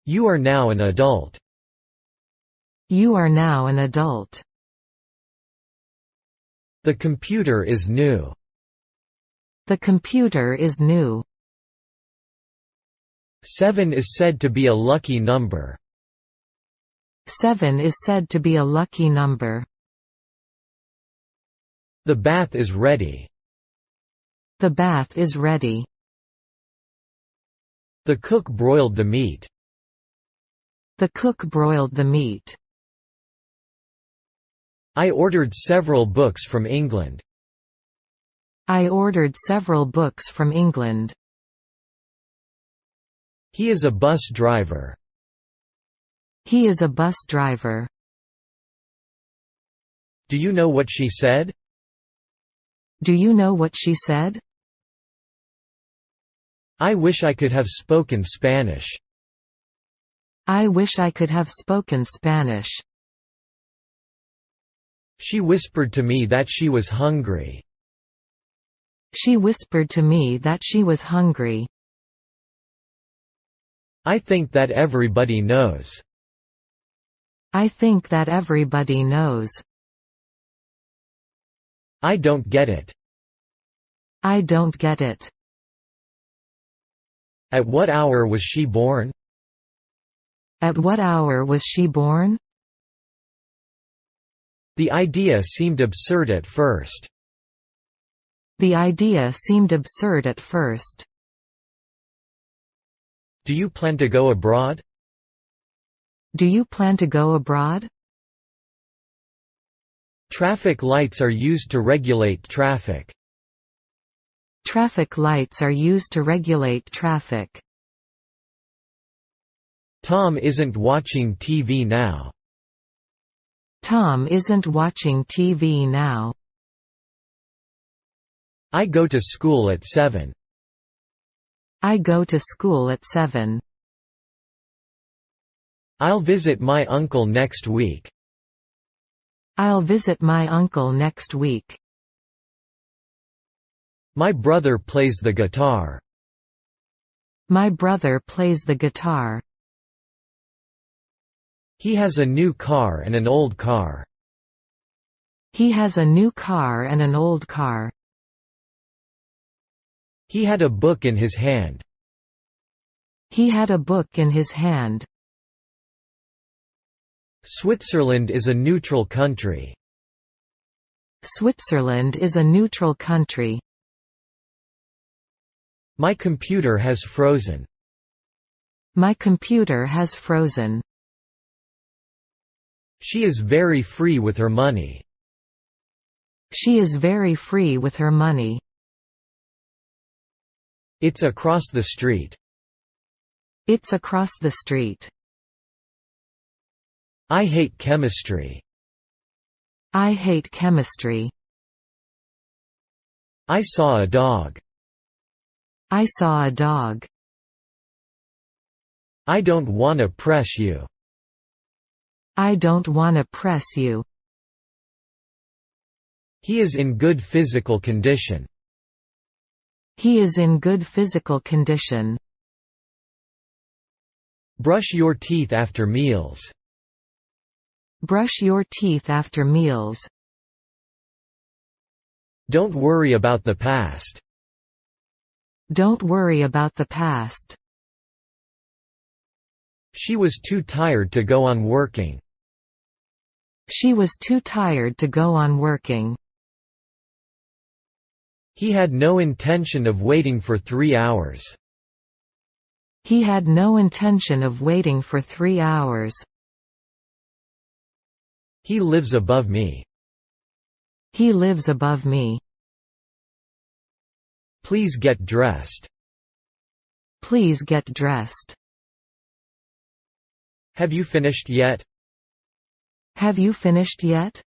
You are now an adult. You are now an adult. The computer is new. The computer is new. 7 is said to be a lucky number. 7 is said to be a lucky number. The bath is ready. The bath is ready. The cook broiled the meat. The cook broiled the meat. I ordered several books from England. I ordered several books from England. He is a bus driver. He is a bus driver. Do you know what she said? Do you know what she said? I wish I could have spoken Spanish. I wish I could have spoken Spanish. She whispered to me that she was hungry. She whispered to me that she was hungry. I think that everybody knows. I think that everybody knows. I don't get it. I don't get it. At what hour was she born? At what hour was she born? The idea seemed absurd at first. The idea seemed absurd at first. Do you plan to go abroad? Do you plan to go abroad? Traffic lights are used to regulate traffic. Traffic lights are used to regulate traffic. Tom isn't watching TV now. Tom isn't watching TV now. I go to school at 7. I go to school at 7. I'll visit my uncle next week. I'll visit my uncle next week. My brother plays the guitar. My brother plays the guitar. He has a new car and an old car. He has a new car and an old car. He had a book in his hand. He had a book in his hand. Switzerland is a neutral country. Switzerland is a neutral country. My computer has frozen. My computer has frozen. She is very free with her money. She is very free with her money. It's across the street. It's across the street. I hate chemistry. I hate chemistry. I saw a dog. I saw a dog. I don't want to press you. I don't want to press you. He is in good physical condition. He is in good physical condition. Brush your teeth after meals. Brush your teeth after meals. Don't worry about the past. Don't worry about the past. She was too tired to go on working. She was too tired to go on working. He had no intention of waiting for 3 hours. He had no intention of waiting for 3 hours. He lives above me. He lives above me. Please get dressed. Please get dressed. Have you finished yet? Have you finished yet?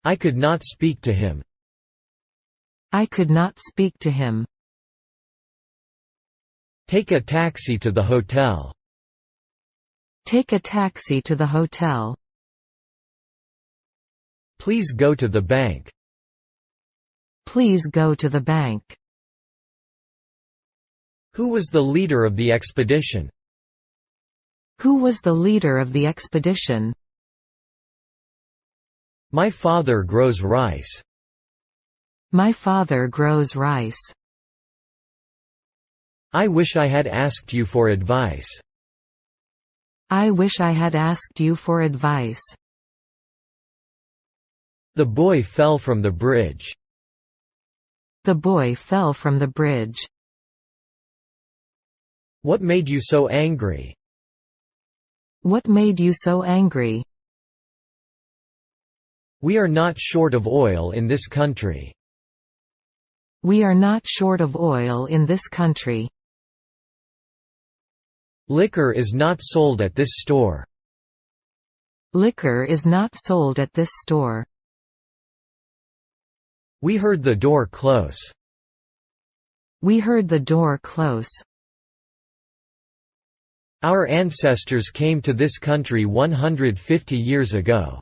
I could not speak to him. I could not speak to him. Take a taxi to the hotel. Take a taxi to the hotel. Please go to the bank. Please go to the bank. Who was the leader of the expedition? Who was the leader of the expedition? My father grows rice. My father grows rice. I wish I had asked you for advice. I wish I had asked you for advice. The boy fell from the bridge. The boy fell from the bridge. What made you so angry? What made you so angry? We are not short of oil in this country. We are not short of oil in this country. Liquor is not sold at this store. Liquor is not sold at this store. We heard the door close. We heard the door close. Our ancestors came to this country 150 years ago.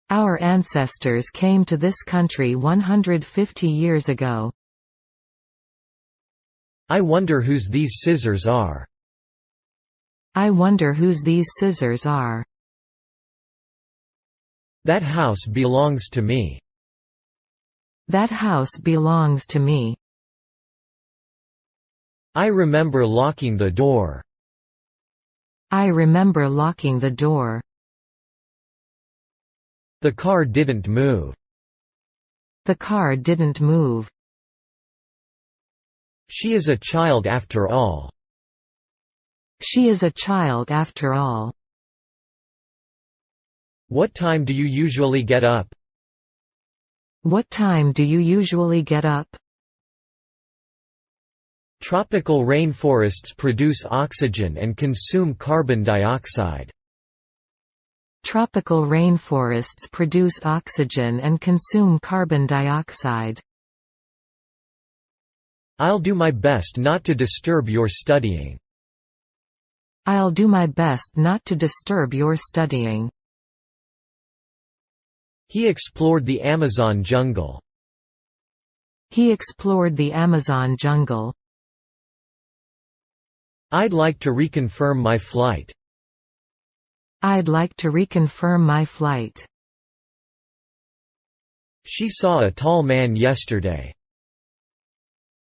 Our ancestors came to this country 150 years ago. I wonder whose these scissors are. I wonder whose these scissors are. That house belongs to me. That house belongs to me. I remember locking the door. I remember locking the door. The car didn't move. The car didn't move. She is a child after all. She is a child after all. What time do you usually get up? What time do you usually get up? Tropical rainforests produce oxygen and consume carbon dioxide. Tropical rainforests produce oxygen and consume carbon dioxide. I'll do my best not to disturb your studying. I'll do my best not to disturb your studying. He explored the Amazon jungle. He explored the Amazon jungle. I'd like to reconfirm my flight. I'd like to reconfirm my flight. She saw a tall man yesterday.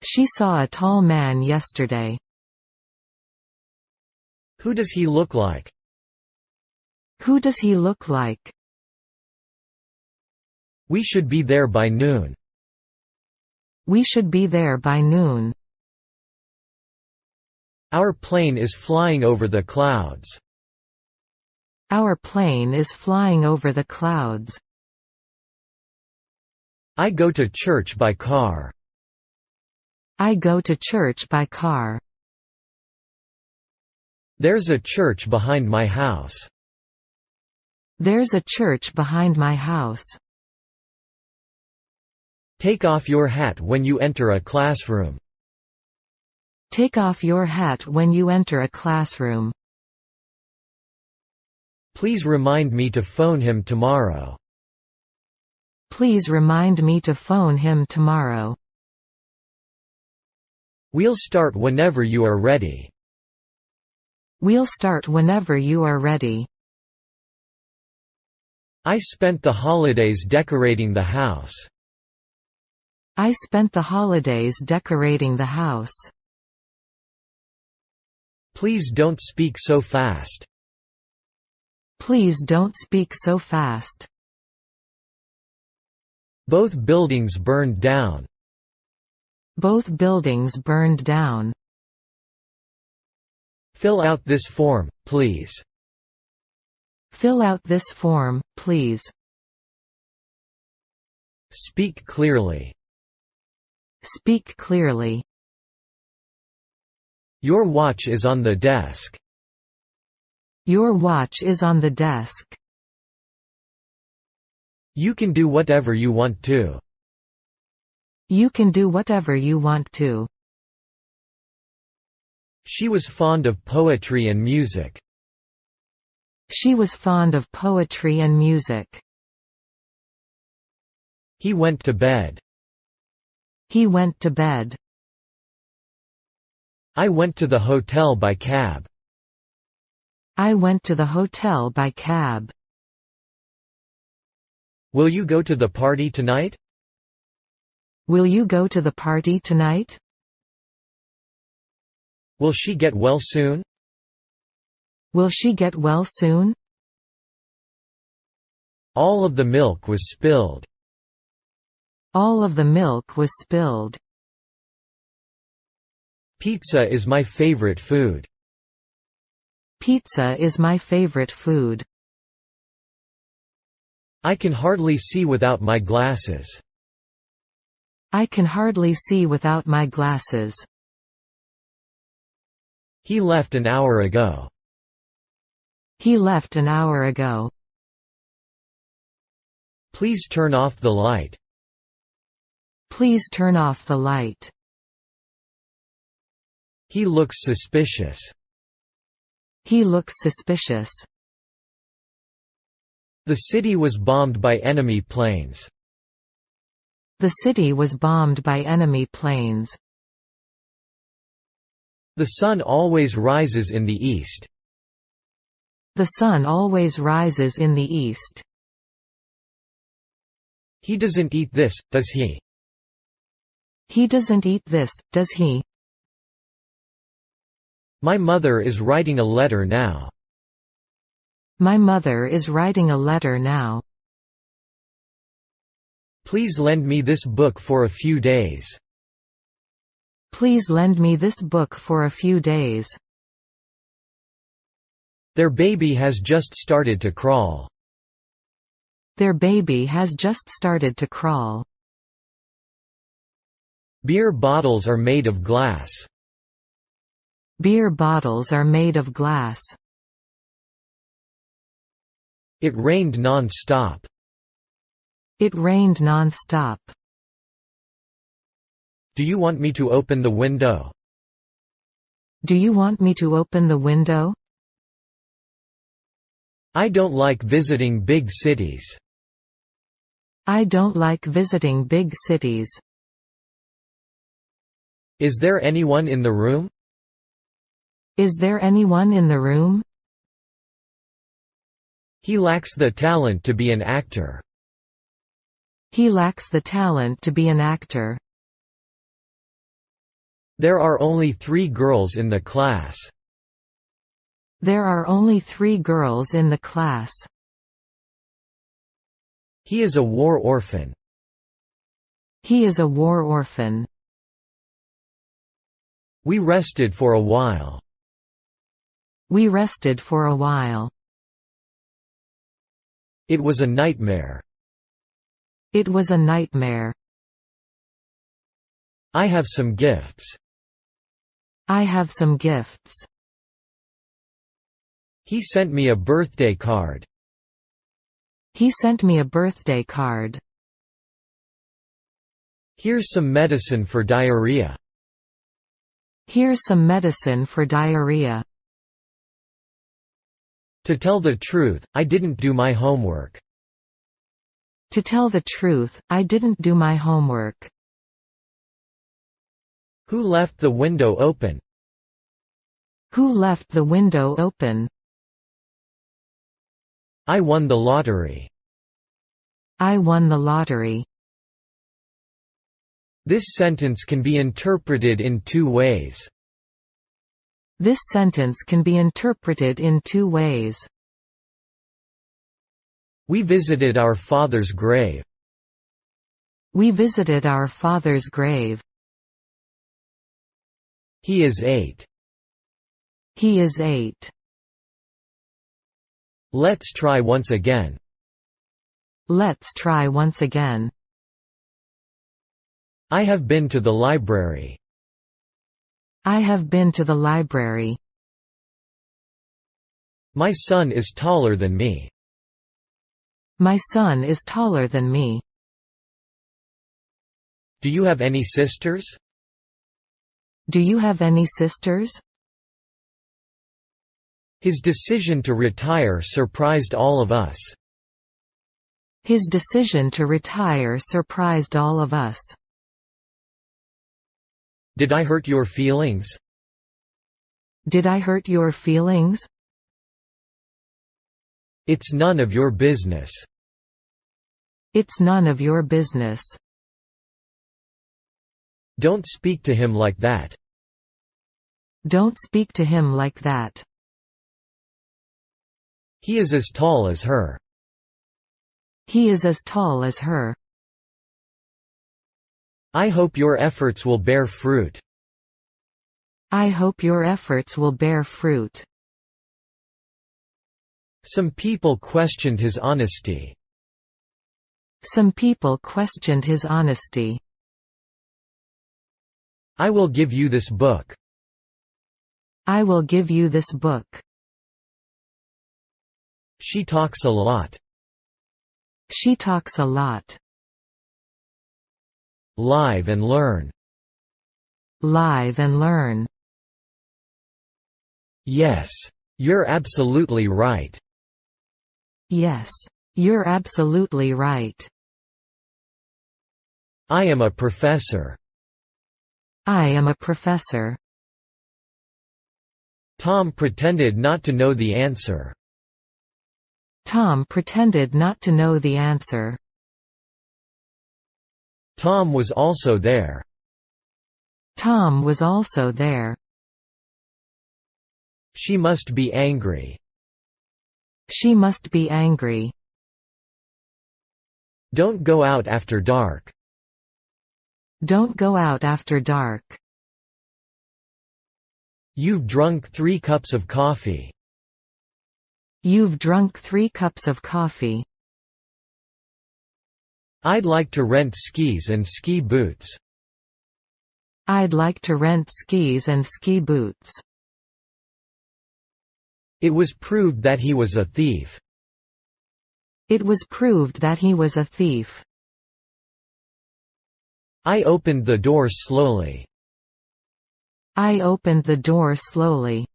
She saw a tall man yesterday. Who does he look like? Who does he look like? We should be there by noon. We should be there by noon. Our plane is flying over the clouds. Our plane is flying over the clouds. I go to church by car. I go to church by car. There's a church behind my house. There's a church behind my house. Take off your hat when you enter a classroom. Take off your hat when you enter a classroom. Please remind me to phone him tomorrow. Please remind me to phone him tomorrow. We'll start whenever you are ready. We'll start whenever you are ready. I spent the holidays decorating the house. I spent the holidays decorating the house. Please don't speak so fast. Please don't speak so fast. Both buildings burned down. Both buildings burned down. Fill out this form, please. Fill out this form, please. Speak clearly. Speak clearly. Your watch is on the desk. Your watch is on the desk. You can do whatever you want to. You can do whatever you want to. She was fond of poetry and music. She was fond of poetry and music. He went to bed. He went to bed. I went to the hotel by cab. I went to the hotel by cab. Will you go to the party tonight? Will you go to the party tonight? Will she get well soon? Will she get well soon? All of the milk was spilled. All of the milk was spilled. Pizza is my favorite food. Pizza is my favorite food. I can hardly see without my glasses. I can hardly see without my glasses. He left an hour ago. He left an hour ago. Please turn off the light. Please turn off the light. He looks suspicious. He looks suspicious. The city was bombed by enemy planes. The city was bombed by enemy planes. The sun always rises in the east. The sun always rises in the east. He doesn't eat this, does he? He doesn't eat this, does he? My mother is writing a letter now. My mother is writing a letter now. Please lend me this book for a few days. Please lend me this book for a few days. Their baby has just started to crawl. Their baby has just started to crawl. Beer bottles are made of glass. Beer bottles are made of glass. It rained non-stop. It rained non-stop. Do you want me to open the window? Do you want me to open the window? I don't like visiting big cities. I don't like visiting big cities. Is there anyone in the room? Is there anyone in the room? He lacks the talent to be an actor. He lacks the talent to be an actor. There are only 3 girls in the class. There are only 3 girls in the class. He is a war orphan. He is a war orphan. We rested for a while. We rested for a while. It was a nightmare. It was a nightmare. I have some gifts. I have some gifts. He sent me a birthday card. He sent me a birthday card. Here's some medicine for diarrhea. Here's some medicine for diarrhea. To tell the truth, I didn't do my homework. To tell the truth, I didn't do my homework. Who left the window open? Who left the window open? I won the lottery. I won the lottery. This sentence can be interpreted in 2 ways. This sentence can be interpreted in 2 ways. We visited our father's grave. We visited our father's grave. He is 8. He is 8. Let's try once again. Let's try once again. I have been to the library. I have been to the library. My son is taller than me. My son is taller than me. Do you have any sisters? Do you have any sisters? His decision to retire surprised all of us. His decision to retire surprised all of us. Did I hurt your feelings? Did I hurt your feelings? It's none of your business. It's none of your business. Don't speak to him like that. Don't speak to him like that. He is as tall as her. He is as tall as her. I hope your efforts will bear fruit. I hope your efforts will bear fruit. Some people questioned his honesty. Some people questioned his honesty. I will give you this book. I will give you this book. She talks a lot. She talks a lot. Live and learn. Live and learn. Yes. You're absolutely right. Yes. You're absolutely right. I am a professor. I am a professor. Tom pretended not to know the answer. Tom pretended not to know the answer. Tom was also there. Tom was also there. She must be angry. She must be angry. Don't go out after dark. Don't go out after dark. You've drunk 3 cups of coffee. You've drunk 3 cups of coffee. I'd like to rent skis and ski boots. I'd like to rent skis and ski boots. It was proved that he was a thief. It was proved that he was a thief. I opened the door slowly. I opened the door slowly.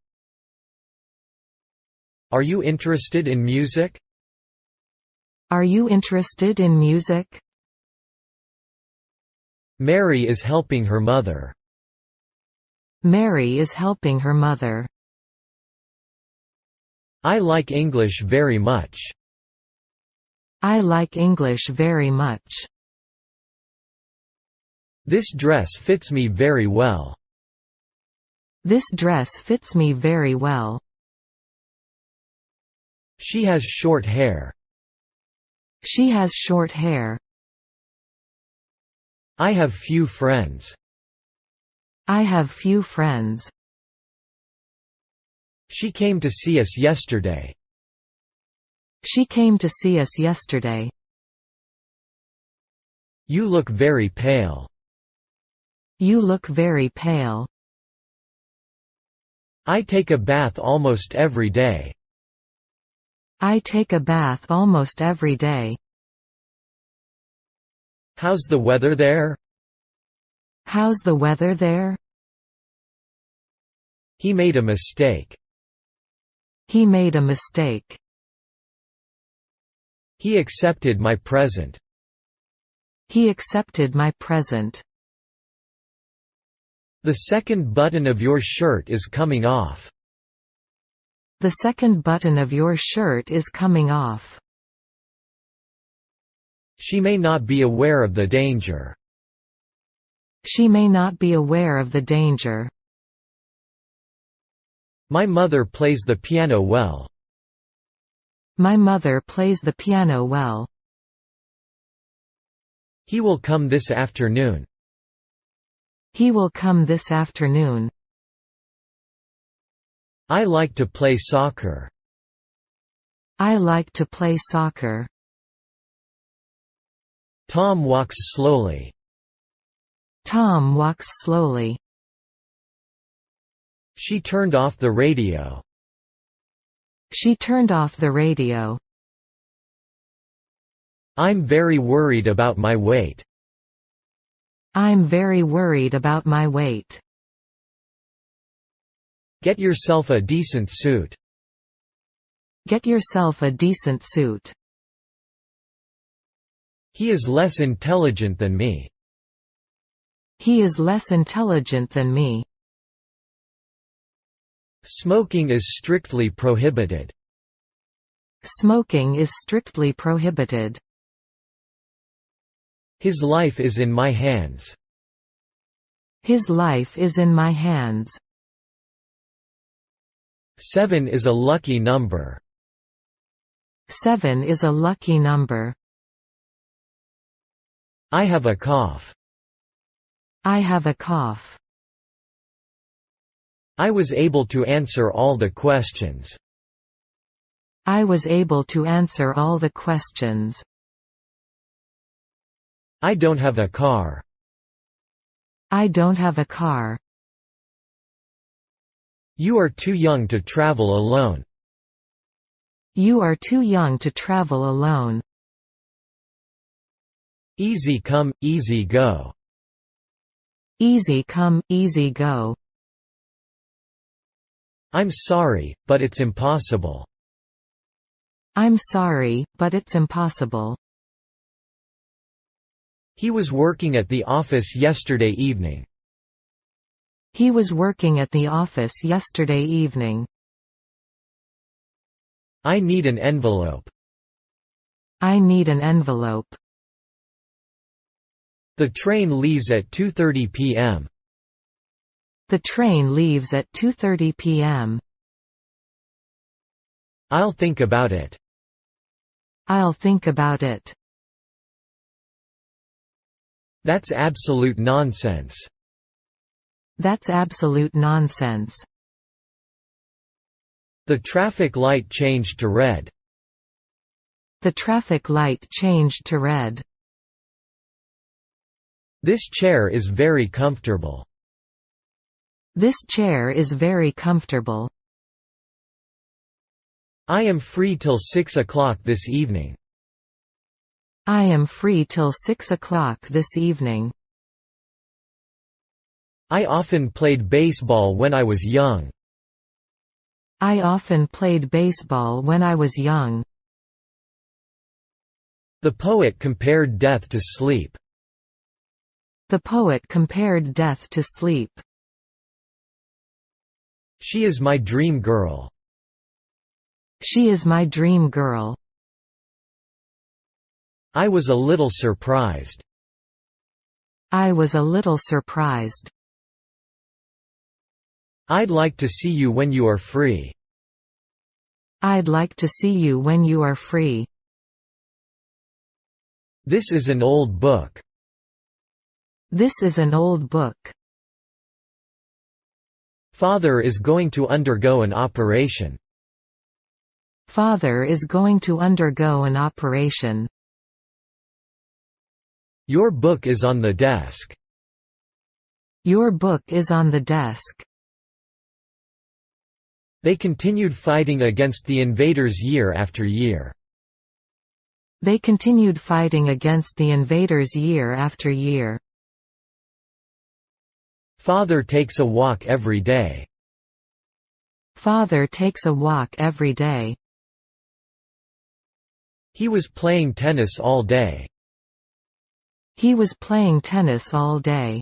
Are you interested in music? Are you interested in music? Mary is helping her mother. Mary is helping her mother. I like English very much. I like English very much. This dress fits me very well. This dress fits me very well. She has short hair. She has short hair. I have few friends. I have few friends. She came to see us yesterday. She came to see us yesterday. You look very pale. You look very pale. I take a bath almost every day. I take a bath almost every day. How's the weather there? How's the weather there? He made a mistake. He made a mistake. He accepted my present. He accepted my present. The second button of your shirt is coming off. The second button of your shirt is coming off. She may not be aware of the danger. She may not be aware of the danger. My mother plays the piano well. My mother plays the piano well. He will come this afternoon. He will come this afternoon. I like to play soccer. I like to play soccer. Tom walks slowly. Tom walks slowly. She turned off the radio. She turned off the radio. I'm very worried about my weight. I'm very worried about my weight. Get yourself a decent suit. Get yourself a decent suit. He is less intelligent than me. He is less intelligent than me. Smoking is strictly prohibited. Smoking is strictly prohibited. His life is in my hands. His life is in my hands. 7 is a lucky number. 7 is a lucky number. I have a cough. I have a cough. I was able to answer all the questions. I was able to answer all the questions. I don't have a car. I don't have a car. You are too young to travel alone. You are too young to travel alone. Easy come, easy go. Easy come, easy go. I'm sorry, but it's impossible. I'm sorry, but it's impossible. He was working at the office yesterday evening. He was working at the office yesterday evening. I need an envelope. I need an envelope. The train leaves at 2:30 p.m. The train leaves at 2:30 p.m. I'll think about it. I'll think about it. That's absolute nonsense. That's absolute nonsense. The traffic light changed to red. The traffic light changed to red. This chair is very comfortable. This chair is very comfortable. I am free till 6 o'clock this evening. I am free till 6 o'clock this evening. I often played baseball when I was young. I often played baseball when I was young. The poet compared death to sleep. The poet compared death to sleep. She is my dream girl. She is my dream girl. I was a little surprised. I was a little surprised. I'd like to see you when you are free. I'd like to see you when you are free. This is an old book. This is an old book. Father is going to undergo an operation. Father is going to undergo an operation. Your book is on the desk. Your book is on the desk. They continued fighting against the invaders year after year. They continued fighting against the invaders year after year. Father takes a walk every day. Father takes a walk every day. He was playing tennis all day. He was playing tennis all day.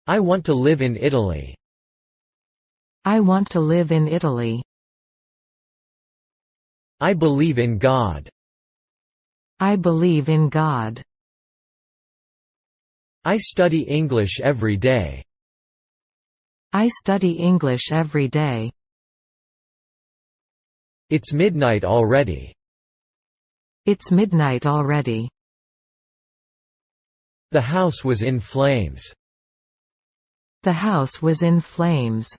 I want to live in Italy. I want to live in Italy. I believe in God. I believe in God. I study English every day. I study English every day. It's midnight already. It's midnight already. The house was in flames. The house was in flames.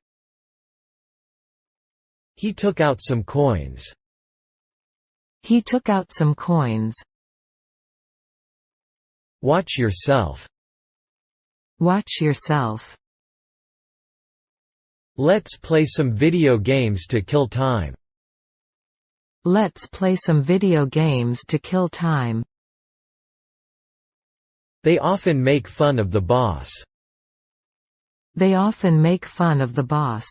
He took out some coins. He took out some coins. Watch yourself. Watch yourself. Let's play some video games to kill time. Let's play some video games to kill time. They often make fun of the boss. They often make fun of the boss.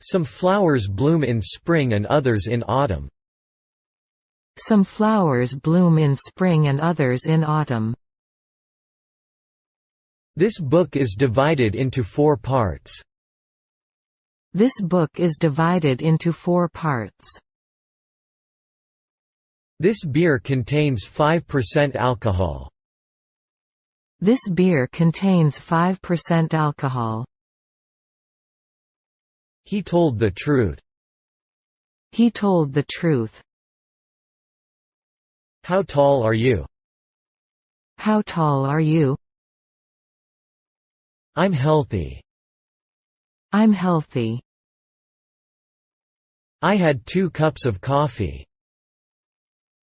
Some flowers bloom in spring and others in autumn. Some flowers bloom in spring and others in autumn. This book is divided into 4 parts. This book is divided into 4 parts. This beer contains 5% alcohol. This beer contains 5% alcohol. He told the truth. He told the truth. How tall are you? How tall are you? I'm healthy. I'm healthy. I had 2 cups of coffee.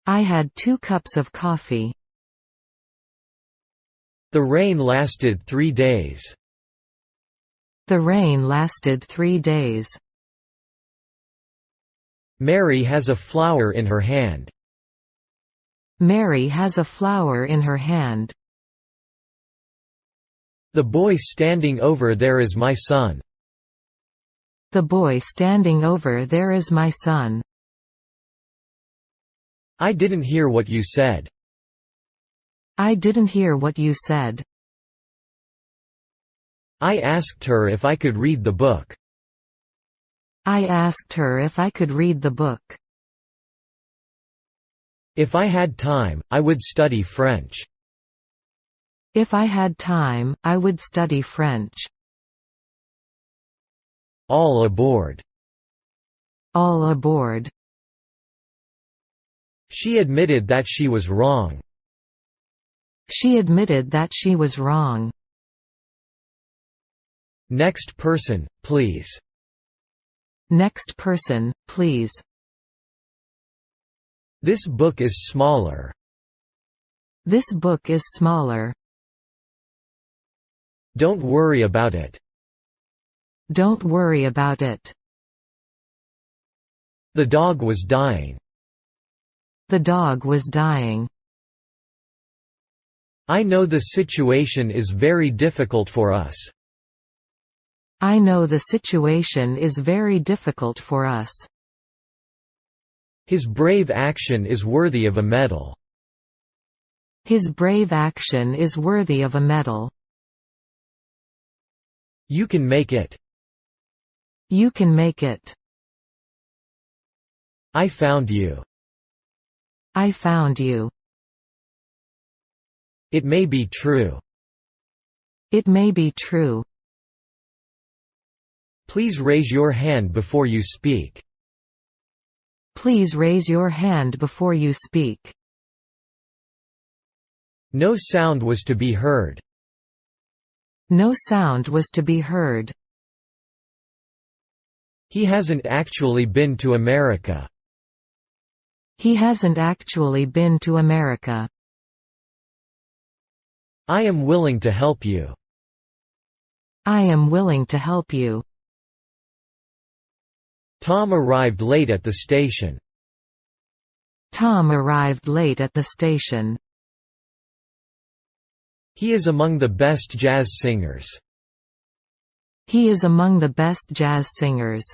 I had 2 cups of coffee. The rain lasted 3 days. The rain lasted 3 days. Mary has a flower in her hand. Mary has a flower in her hand. The boy standing over there is my son. The boy standing over there is my son. I didn't hear what you said. I didn't hear what you said. I asked her if I could read the book. I asked her if I could read the book. If I had time, I would study French. If I had time, I would study French. All aboard. All aboard. She admitted that she was wrong. She admitted that she was wrong. Next person, please. Next person, please. This book is smaller. This book is smaller. Don't worry about it. Don't worry about it. The dog was dying. The dog was dying. I know the situation is very difficult for us. I know the situation is very difficult for us. His brave action is worthy of a medal. His brave action is worthy of a medal. You can make it. You can make it. I found you. I found you. It may be true. It may be true. Please raise your hand before you speak. Please raise your hand before you speak. No sound was to be heard. No sound was to be heard. He hasn't actually been to America. He hasn't actually been to America. I am willing to help you. I am willing to help you. Tom arrived late at the station. Tom arrived late at the station. He is among the best jazz singers. He is among the best jazz singers.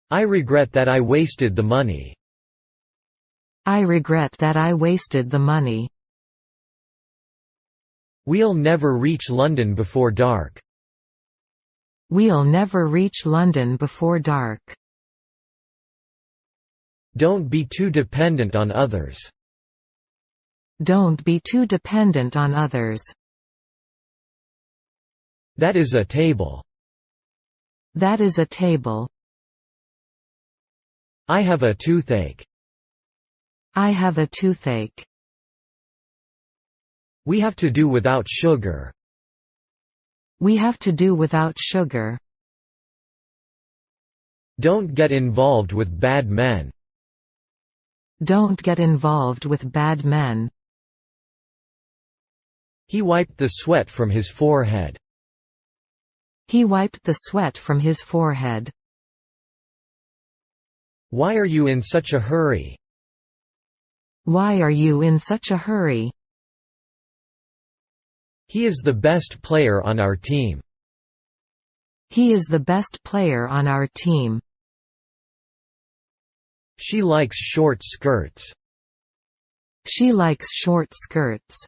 I regret that I wasted the money. I regret that I wasted the money. We'll never reach London before dark. We'll never reach London before dark. Don't be too dependent on others. Don't be too dependent on others. That is a table. That is a table. I have a toothache. I have a toothache. We have to do without sugar. We have to do without sugar. Don't get involved with bad men. Don't get involved with bad men. He wiped the sweat from his forehead. He wiped the sweat from his forehead. Why are you in such a hurry? Why are you in such a hurry? He is the best player on our team. He is the best player on our team. She likes short skirts. She likes short skirts.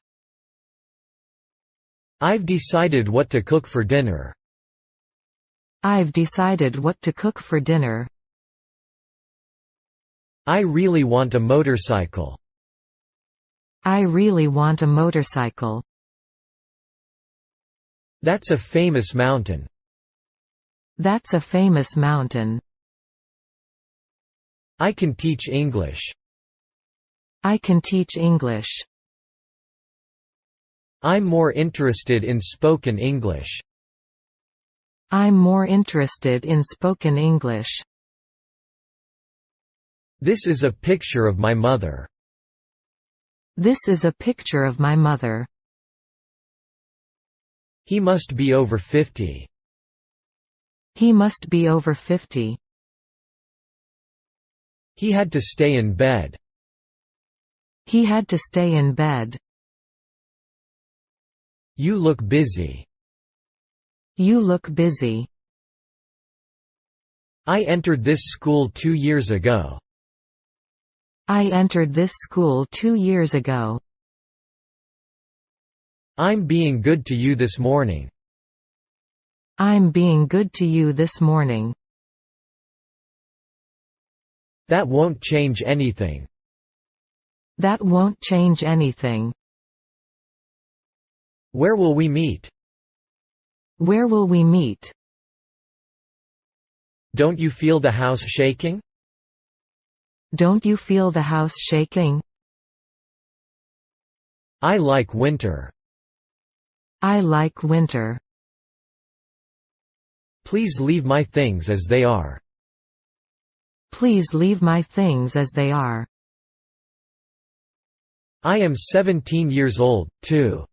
I've decided what to cook for dinner. I've decided what to cook for dinner. I really want a motorcycle. I really want a motorcycle. That's a famous mountain. That's a famous mountain. I can teach English. I can teach English. I'm more interested in spoken English. I'm more interested in spoken English. This is a picture of my mother. This is a picture of my mother. He must be over 50. He must be over 50. He had to stay in bed. He had to stay in bed. You look busy. You look busy. I entered this school 2 years ago. I entered this school 2 years ago. I'm being good to you this morning. I'm being good to you this morning. That won't change anything. That won't change anything. Where will we meet? Where will we meet? Don't you feel the house shaking? Don't you feel the house shaking? I like winter. I like winter. Please leave my things as they are. Please leave my things as they are. I am 17 years old, too.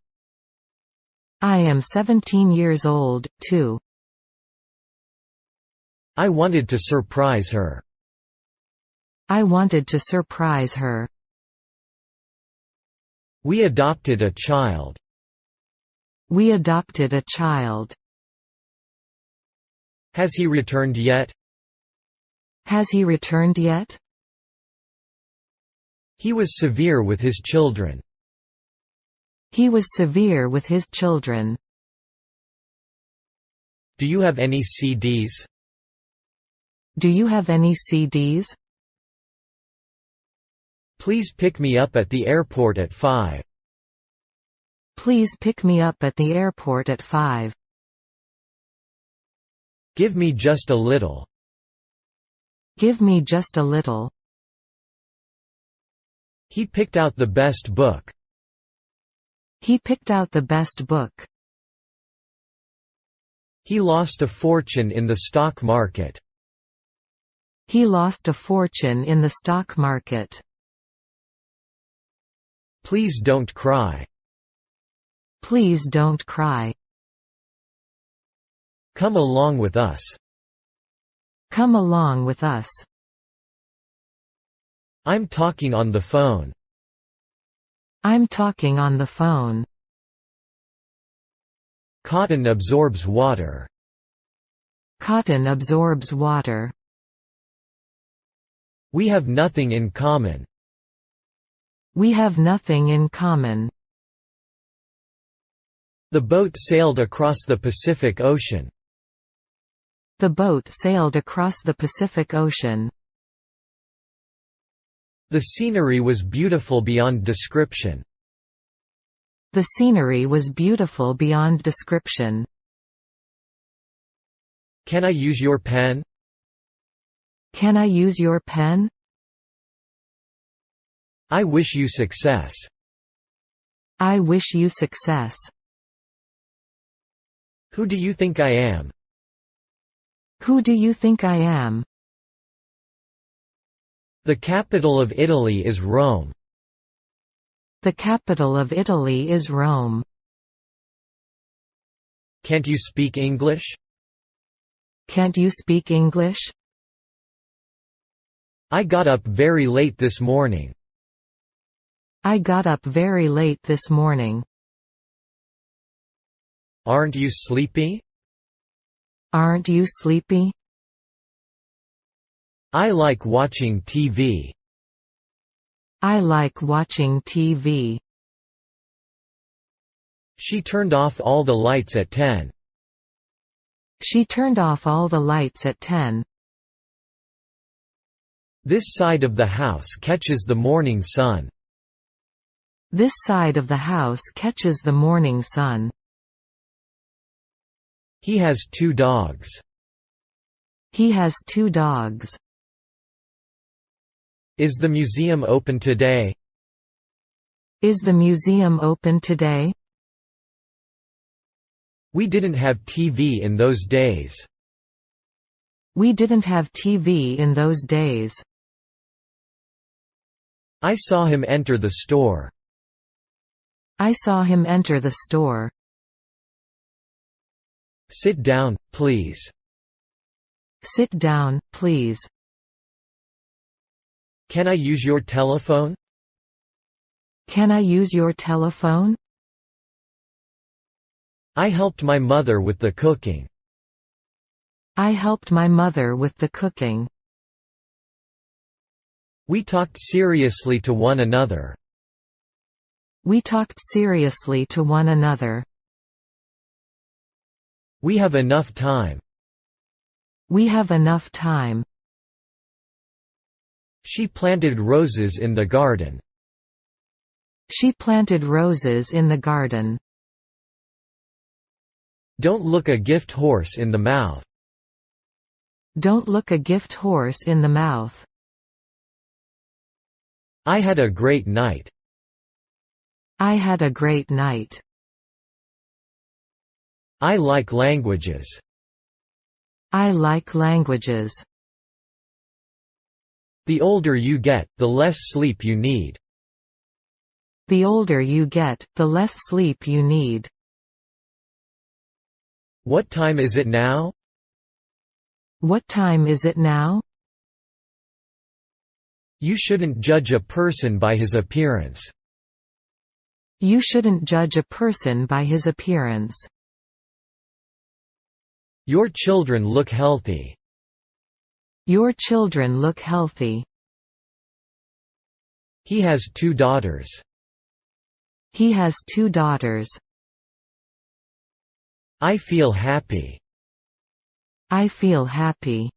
I am 17 years old, too. I wanted to surprise her. I wanted to surprise her. We adopted a child. We adopted a child. Has he returned yet? Has he returned yet? He was severe with his children. He was severe with his children. Do you have any CDs? Do you have any CDs? Please pick me up at the airport at 5. Please pick me up at the airport at 5. Give me just a little. Give me just a little. He picked out the best book. He picked out the best book. He lost a fortune in the stock market. He lost a fortune in the stock market. Please don't cry. Please don't cry. Come along with us. Come along with us. I'm talking on the phone. I'm talking on the phone. Cotton absorbs water. Cotton absorbs water. We have nothing in common. We have nothing in common. The boat sailed across the Pacific Ocean. The boat sailed across the Pacific Ocean. The scenery was beautiful beyond description. The scenery was beautiful beyond description. Can I use your pen? Can I use your pen? I wish you success. I wish you success. Who do you think I am? Who do you think I am? The capital of Italy is Rome. The capital of Italy is Rome. Can't you speak English? Can't you speak English? I got up very late this morning. I got up very late this morning. Aren't you sleepy? Aren't you sleepy? I like watching TV. I like watching TV. She turned off all the lights at 10. She turned off all the lights at 10. This side of the house catches the morning sun. This side of the house catches the morning sun. He has 2 dogs. He has 2 dogs. Is the museum open today? Is the museum open today? We didn't have TV in those days. We didn't have TV in those days. I saw him enter the store. I saw him enter the store. Sit down, please. Sit down, please. Can I use your telephone? Can I use your telephone? I helped my mother with the cooking. I helped my mother with the cooking. We talked seriously to one another. We talked seriously to one another. We have enough time. We have enough time. She planted roses in the garden. She planted roses in the garden. Don't look a gift horse in the mouth. Don't look a gift horse in the mouth. I had a great night. I had a great night. I like languages. I like languages. The older you get, the less sleep you need. The older you get, the less sleep you need. What time is it now? What time is it now? You shouldn't judge a person by his appearance. You shouldn't judge a person by his appearance. Your children look healthy. Your children look healthy. He has 2 daughters. He has 2 daughters. I feel happy. I feel happy.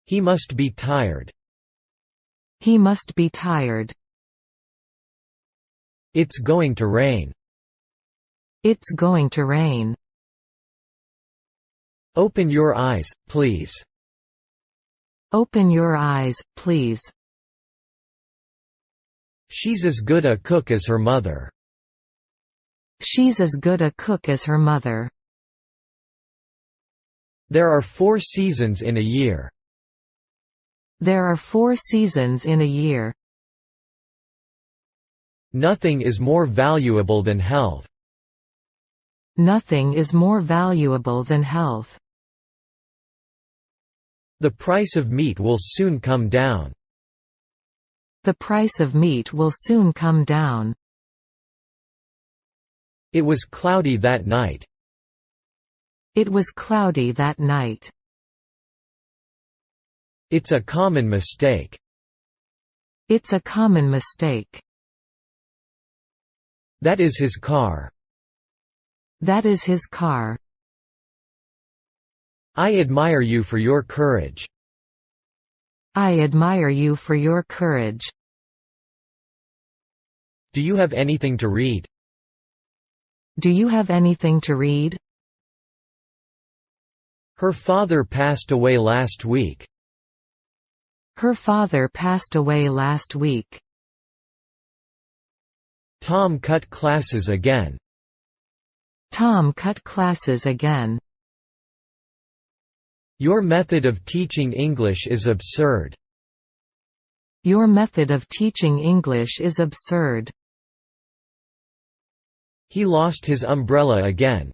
He must be tired. He must be tired. It's going to rain. It's going to rain. Open your eyes, please. Open your eyes, please. She's as good a cook as her mother. She's as good a cook as her mother. There are 4 seasons in a year. There are 4 seasons in a year. Nothing is more valuable than health. Nothing is more valuable than health. The price of meat will soon come down. The price of meat will soon come down. It was cloudy that night. It was cloudy that night. It's a common mistake. It's a common mistake. That is his car. That is his car. I admire you for your courage. I admire you for your courage. Do you have anything to read? Do you have anything to read? Her father passed away last week. Her father passed away last week. Tom cut classes again. Tom cut classes again. Your method of teaching English is absurd. Your method of teaching English is absurd. He lost his umbrella again.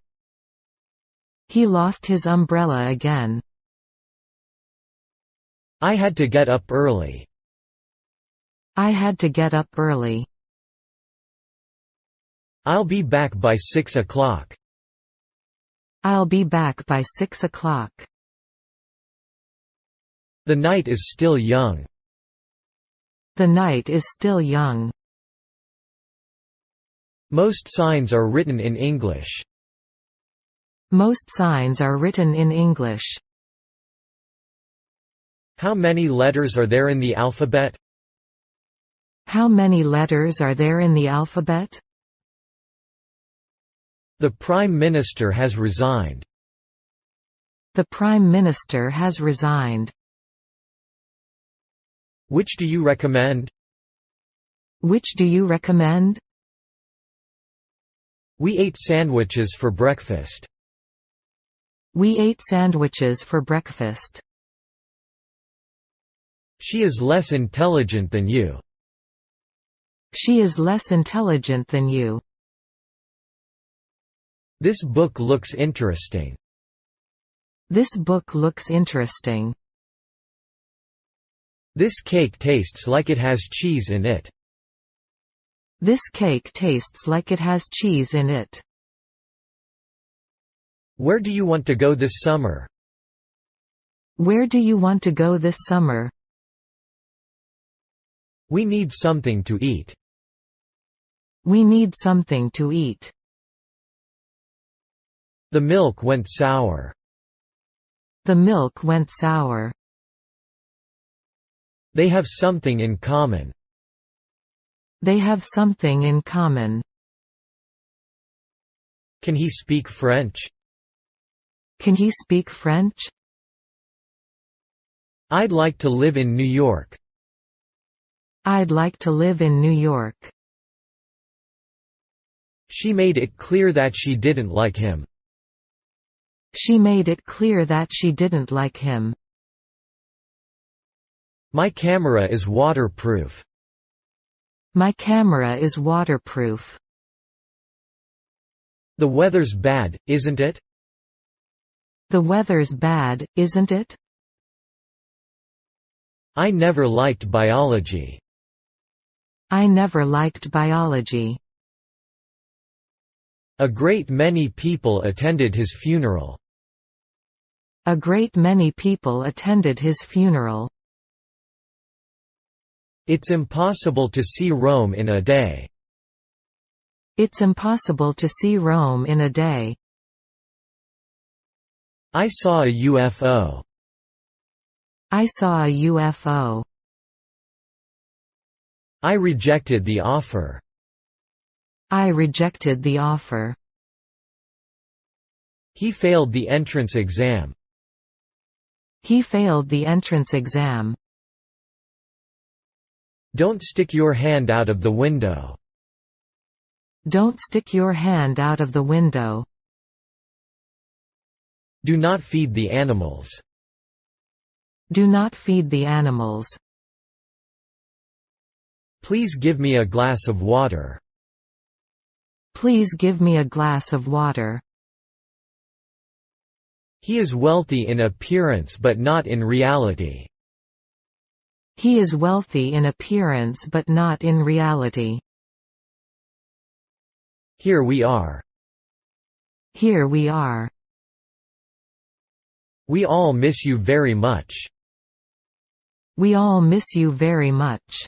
He lost his umbrella again. I had to get up early. I had to get up early. I'll be back by 6 o'clock. I'll be back by 6 o'clock. The night is still young. The night is still young. Most signs are written in English. Most signs are written in English. How many letters are there in the alphabet? How many letters are there in the alphabet? The Prime Minister has resigned. The Prime Minister has resigned. Which do you recommend? Which do you recommend? We ate sandwiches for breakfast. We ate sandwiches for breakfast. She is less intelligent than you. She is less intelligent than you. This book looks interesting. This book looks interesting. This cake tastes like it has cheese in it. This cake tastes like it has cheese in it. Where do you want to go this summer? Where do you want to go this summer? We need something to eat. We need something to eat. The milk went sour. The milk went sour. They have something in common. They have something in common. Can he speak French? Can he speak French? I'd like to live in New York. I'd like to live in New York. She made it clear that she didn't like him. She made it clear that she didn't like him. My camera is waterproof. My camera is waterproof. The weather's bad, isn't it? The weather's bad, isn't it? I never liked biology. I never liked biology. A great many people attended his funeral. A great many people attended his funeral. It's impossible to see Rome in a day. It's impossible to see Rome in a day. I saw a UFO. I saw a UFO. I rejected the offer. I rejected the offer. He failed the entrance exam. He failed the entrance exam. Don't stick your hand out of the window. Don't stick your hand out of the window. Do not feed the animals. Do not feed the animals. Please give me a glass of water. Please give me a glass of water. He is wealthy in appearance but not in reality. He is wealthy in appearance but not in reality. Here we are. Here we are. We all miss you very much. We all miss you very much.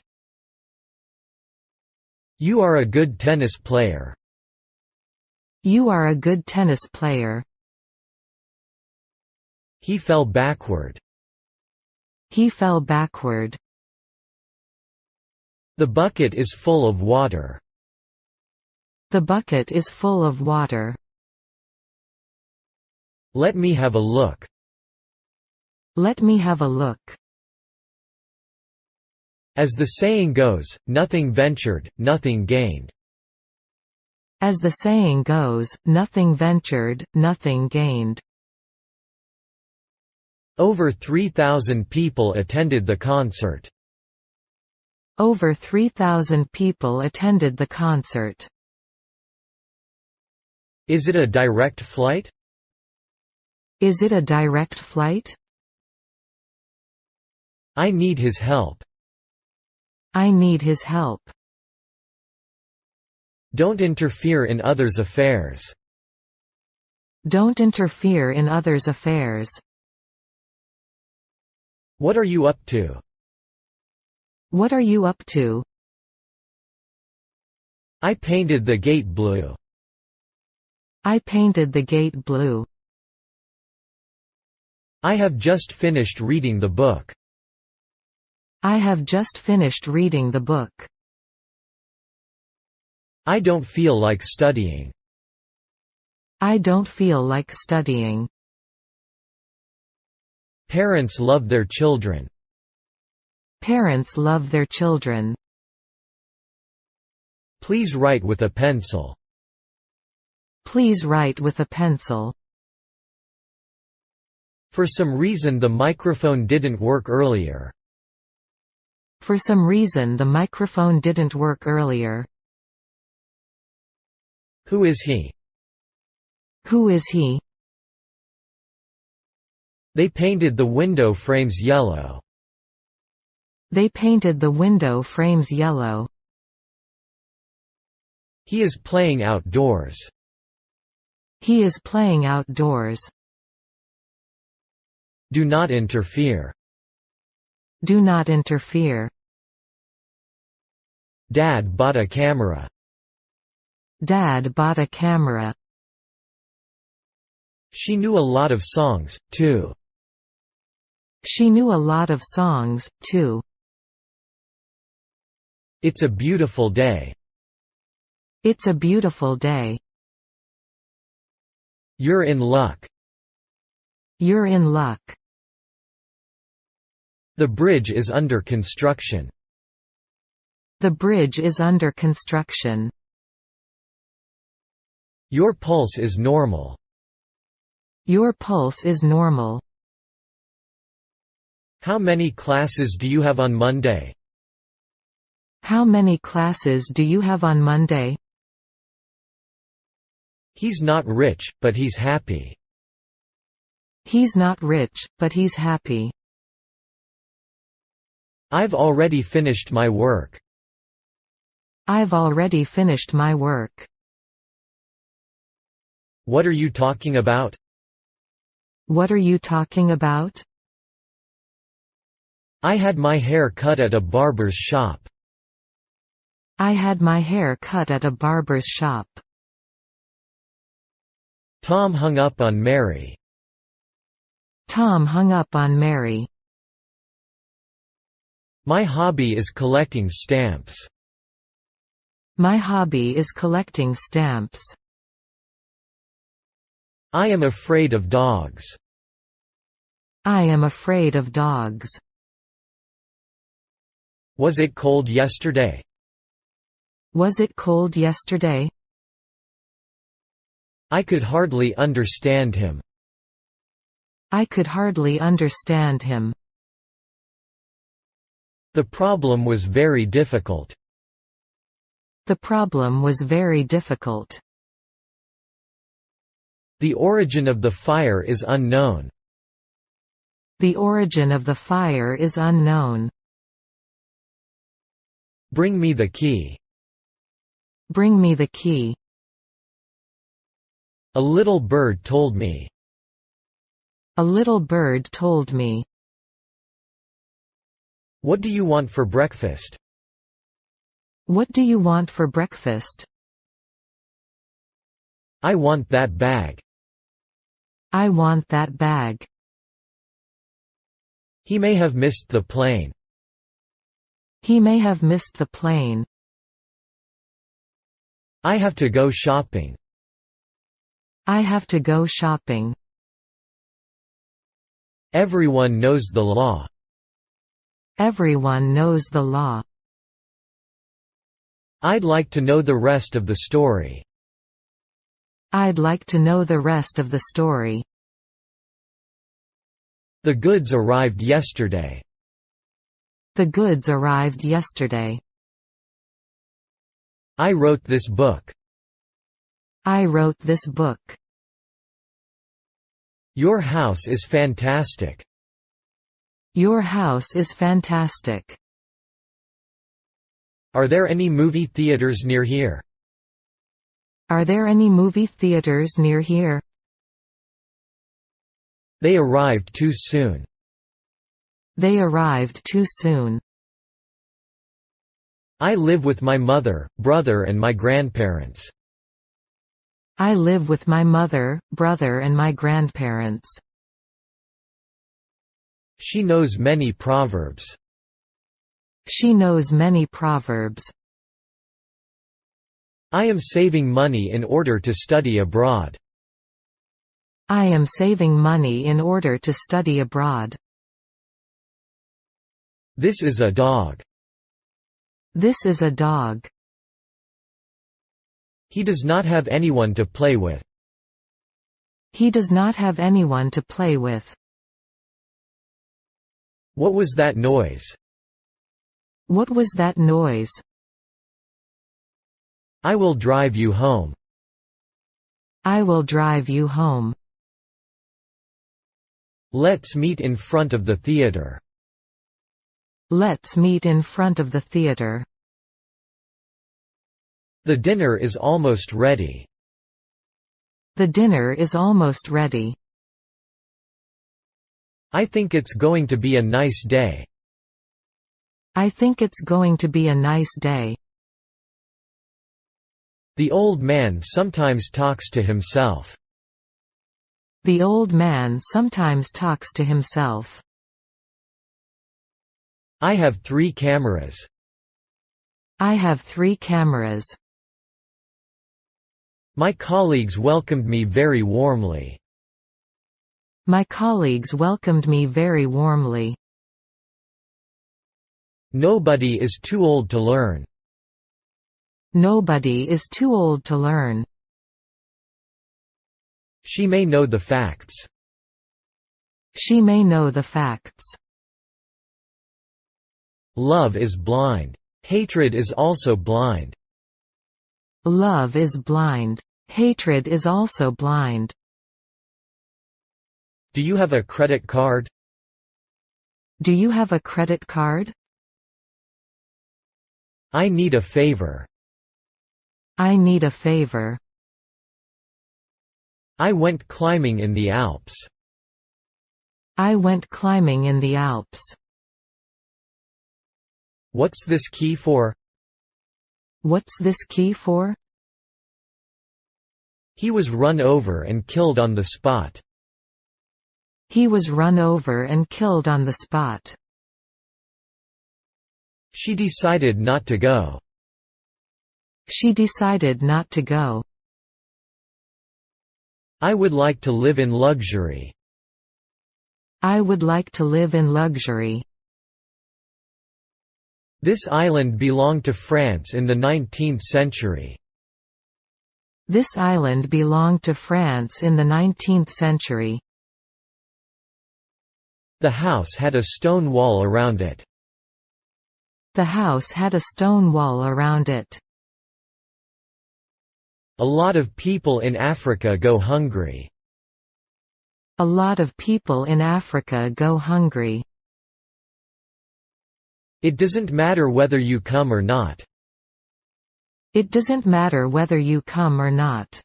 You are a good tennis player. You are a good tennis player. He fell backward. He fell backward. The bucket is full of water. The bucket is full of water. Let me have a look. Let me have a look. As the saying goes, nothing ventured, nothing gained. As the saying goes, nothing ventured, nothing gained. Over 3,000 people attended the concert. Over 3,000 people attended the concert. Is it a direct flight? Is it a direct flight? I need his help. I need his help. Don't interfere in others' affairs. Don't interfere in others' affairs. What are you up to? What are you up to? I painted the gate blue. I painted the gate blue. I have just finished reading the book. I have just finished reading the book. I don't feel like studying. I don't feel like studying. Parents love their children. Parents love their children. Please write with a pencil. Please write with a pencil. For some reason the microphone didn't work earlier. For some reason the microphone didn't work earlier. Who is he? Who is he? They painted the window frames yellow. They painted the window frames yellow. He is playing outdoors. He is playing outdoors. Do not interfere. Do not interfere. Dad bought a camera. Dad bought a camera. She knew a lot of songs, too. She knew a lot of songs, too. It's a beautiful day. It's a beautiful day. You're in luck. You're in luck. The bridge is under construction. The bridge is under construction. Your pulse is normal. Your pulse is normal. How many classes do you have on Monday? How many classes do you have on Monday? He's not rich, but he's happy. He's not rich, but he's happy. I've already finished my work. I've already finished my work. What are you talking about? What are you talking about? I had my hair cut at a barber's shop. I had my hair cut at a barber's shop. Tom hung up on Mary. Tom hung up on Mary. My hobby is collecting stamps. My hobby is collecting stamps. I am afraid of dogs. I am afraid of dogs. Was it cold yesterday? Was it cold yesterday? I could hardly understand him. I could hardly understand him. The problem was very difficult. The problem was very difficult. The origin of the fire is unknown. The origin of the fire is unknown. Bring me the key. Bring me the key. A little bird told me. A little bird told me. What do you want for breakfast? What do you want for breakfast? I want that bag. I want that bag. He may have missed the plane. He may have missed the plane. I have to go shopping. I have to go shopping. Everyone knows the law. Everyone knows the law. I'd like to know the rest of the story. I'd like to know the rest of the story. The goods arrived yesterday. The goods arrived yesterday. I wrote this book. I wrote this book. Your house is fantastic. Your house is fantastic. Are there any movie theaters near here? Are there any movie theaters near here? They arrived too soon. They arrived too soon. I live with my mother, brother and my grandparents. I live with my mother, brother and my grandparents. She knows many proverbs. She knows many proverbs. I am saving money in order to study abroad. I am saving money in order to study abroad. This is a dog. This is a dog. He does not have anyone to play with. He does not have anyone to play with. What was that noise? What was that noise? I will drive you home. I will drive you home. Let's meet in front of the theater. Let's meet in front of the theater. The dinner is almost ready. The dinner is almost ready. I think it's going to be a nice day. I think it's going to be a nice day. The old man sometimes talks to himself. The old man sometimes talks to himself. I have 3 cameras. I have 3 cameras. My colleagues welcomed me very warmly. My colleagues welcomed me very warmly. Nobody is too old to learn. Nobody is too old to learn. She may know the facts. She may know the facts. Love is blind. Hatred is also blind. Love is blind. Hatred is also blind. Do you have a credit card? Do you have a credit card? I need a favor. I need a favor. I went climbing in the Alps. I went climbing in the Alps. What's this key for? What's this key for? He was run over and killed on the spot. He was run over and killed on the spot. She decided not to go. She decided not to go. I would like to live in luxury. I would like to live in luxury. This island belonged to France in the 19th century. This island belonged to France in the 19th century. The house had a stone wall around it. The house had a stone wall around it. A lot of people in Africa go hungry. A lot of people in Africa go hungry. It doesn't matter whether you come or not. It doesn't matter whether you come or not.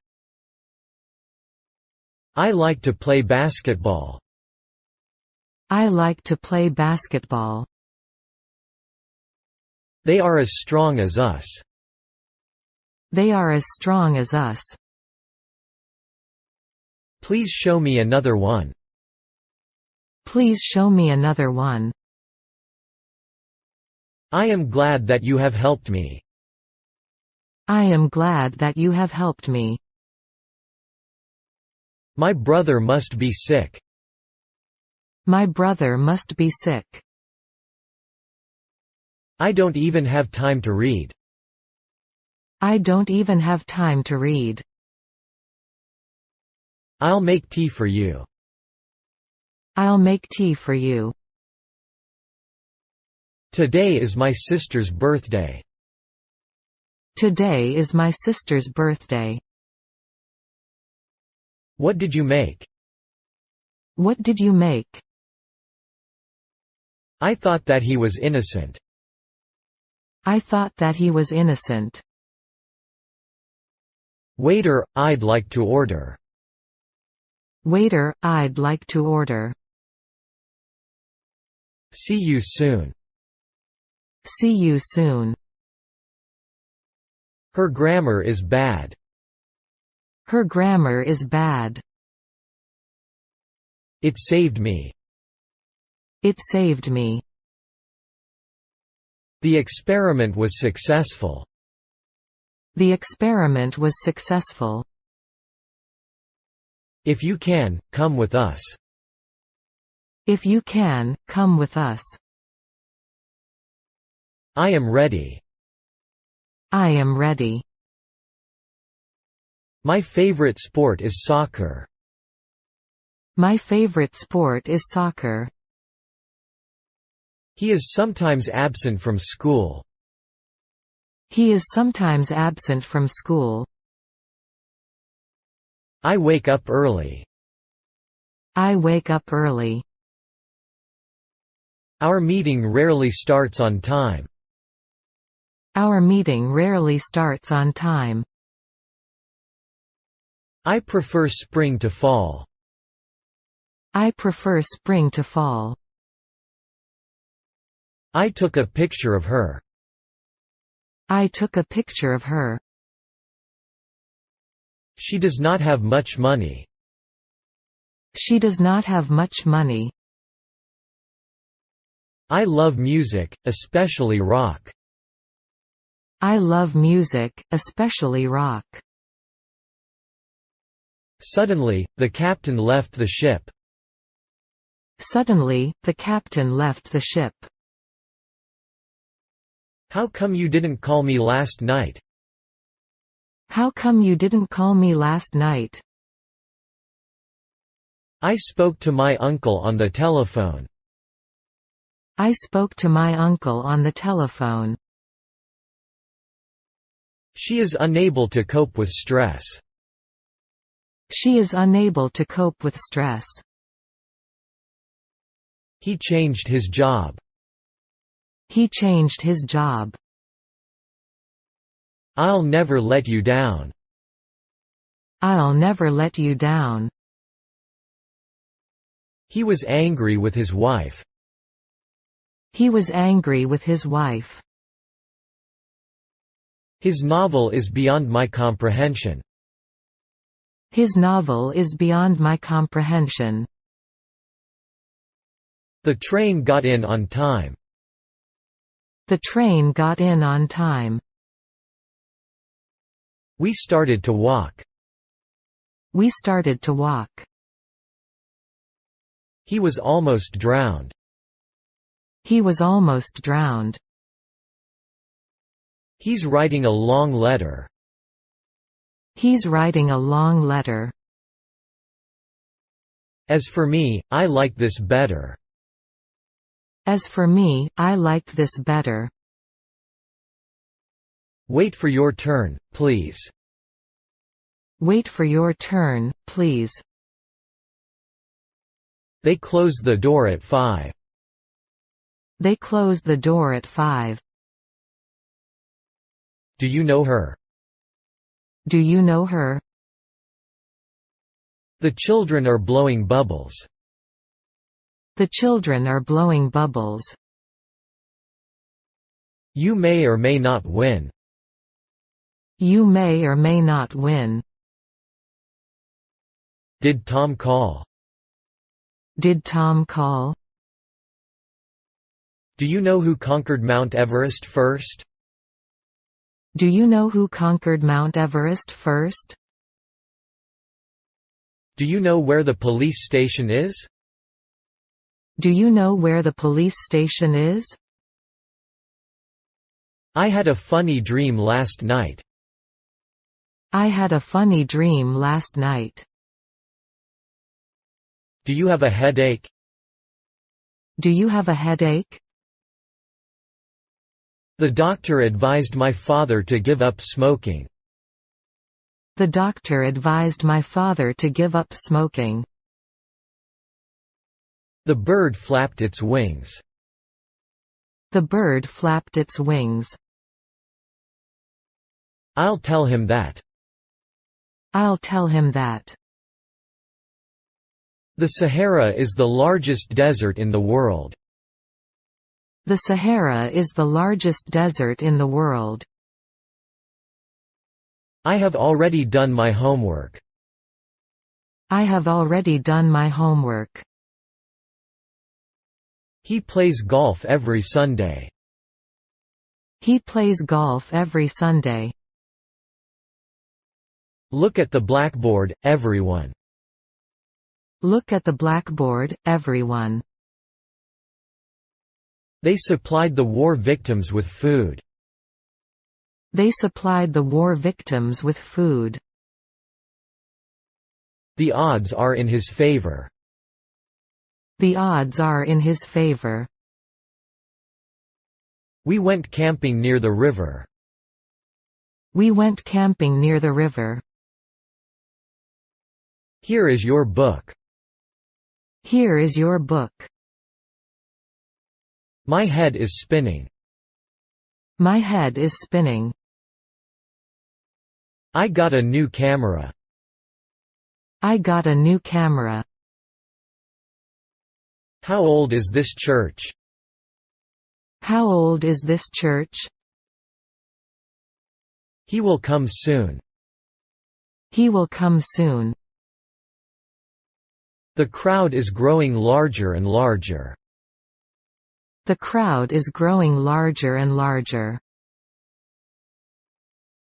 I like to play basketball. I like to play basketball. They are as strong as us. They are as strong as us. Please show me another one. Please show me another one. I am glad that you have helped me. I am glad that you have helped me. My brother must be sick. My brother must be sick. I don't even have time to read. I don't even have time to read. I'll make tea for you. I'll make tea for you. Today is my sister's birthday. Today is my sister's birthday. What did you make? What did you make? I thought that he was innocent. I thought that he was innocent. Waiter, I'd like to order. Waiter, I'd like to order. See you soon. See you soon. Her grammar is bad. Her grammar is bad. It saved me. It saved me. The experiment was successful. The experiment was successful. If you can, come with us. If you can, come with us. I am ready. I am ready. My favorite sport is soccer. My favorite sport is soccer. He is sometimes absent from school. He is sometimes absent from school. I wake up early. I wake up early. Our meeting rarely starts on time. Our meeting rarely starts on time. I prefer spring to fall. I prefer spring to fall. I took a picture of her. I took a picture of her. She does not have much money. She does not have much money. I love music, especially rock. I love music, especially rock. Suddenly, the captain left the ship. Suddenly, the captain left the ship. How come you didn't call me last night? How come you didn't call me last night? I spoke to my uncle on the telephone. I spoke to my uncle on the telephone. She is unable to cope with stress. She is unable to cope with stress. He changed his job. He changed his job. I'll never let you down. I'll never let you down. He was angry with his wife. He was angry with his wife. His novel is beyond my comprehension. His novel is beyond my comprehension. The train got in on time. The train got in on time. We started to walk. We started to walk. He was almost drowned. He was almost drowned. He's writing a long letter. He's writing a long letter. As for me, I like this better. As for me, I like this better. Wait for your turn, please. Wait for your turn, please. They closed the door at 5. They close the door at 5. Do you know her? Do you know her? The children are blowing bubbles. The children are blowing bubbles. You may or may not win. You may or may not win. Did Tom call? Did Tom call? Do you know who conquered Mount Everest first? Do you know who conquered Mount Everest first? Do you know where the police station is? Do you know where the police station is? I had a funny dream last night. I had a funny dream last night. Do you have a headache? Do you have a headache? The doctor advised my father to give up smoking. The doctor advised my father to give up smoking. The bird flapped its wings. The bird flapped its wings. I'll tell him that. I'll tell him that. The Sahara is the largest desert in the world. The Sahara is the largest desert in the world. I have already done my homework. I have already done my homework. He plays golf every Sunday. He plays golf every Sunday. Look at the blackboard, everyone. Look at the blackboard, everyone. They supplied the war victims with food. They supplied the war victims with food. The odds are in his favor. The odds are in his favor. We went camping near the river. We went camping near the river. Here is your book. Here is your book. My head is spinning. My head is spinning. I got a new camera. I got a new camera. How old is this church? How old is this church? He will come soon. He will come soon. The crowd is growing larger and larger. The crowd is growing larger and larger.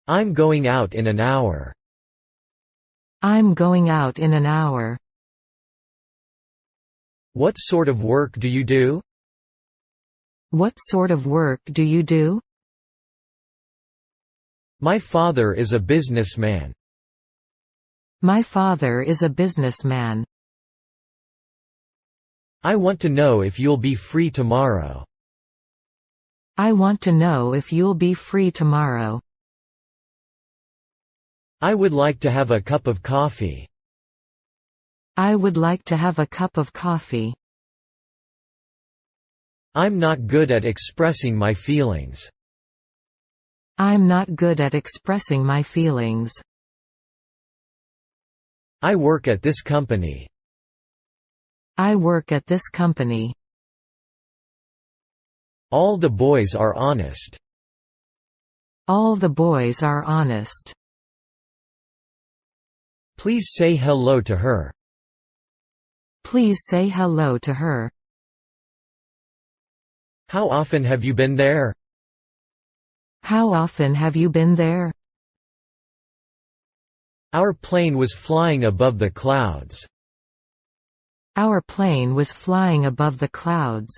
I'm going out in an hour. I'm going out in an hour. What sort of work do you do? What sort of work do you do? My father is a businessman. My father is a businessman. I want to know if you'll be free tomorrow. I want to know if you'll be free tomorrow. I would like to have a cup of coffee. I would like to have a cup of coffee. I'm not good at expressing my feelings. I'm not good at expressing my feelings. I work at this company. I work at this company. All the boys are honest. All the boys are honest. Please say hello to her. Please say hello to her. How often have you been there? How often have you been there? Our plane was flying above the clouds. Our plane was flying above the clouds.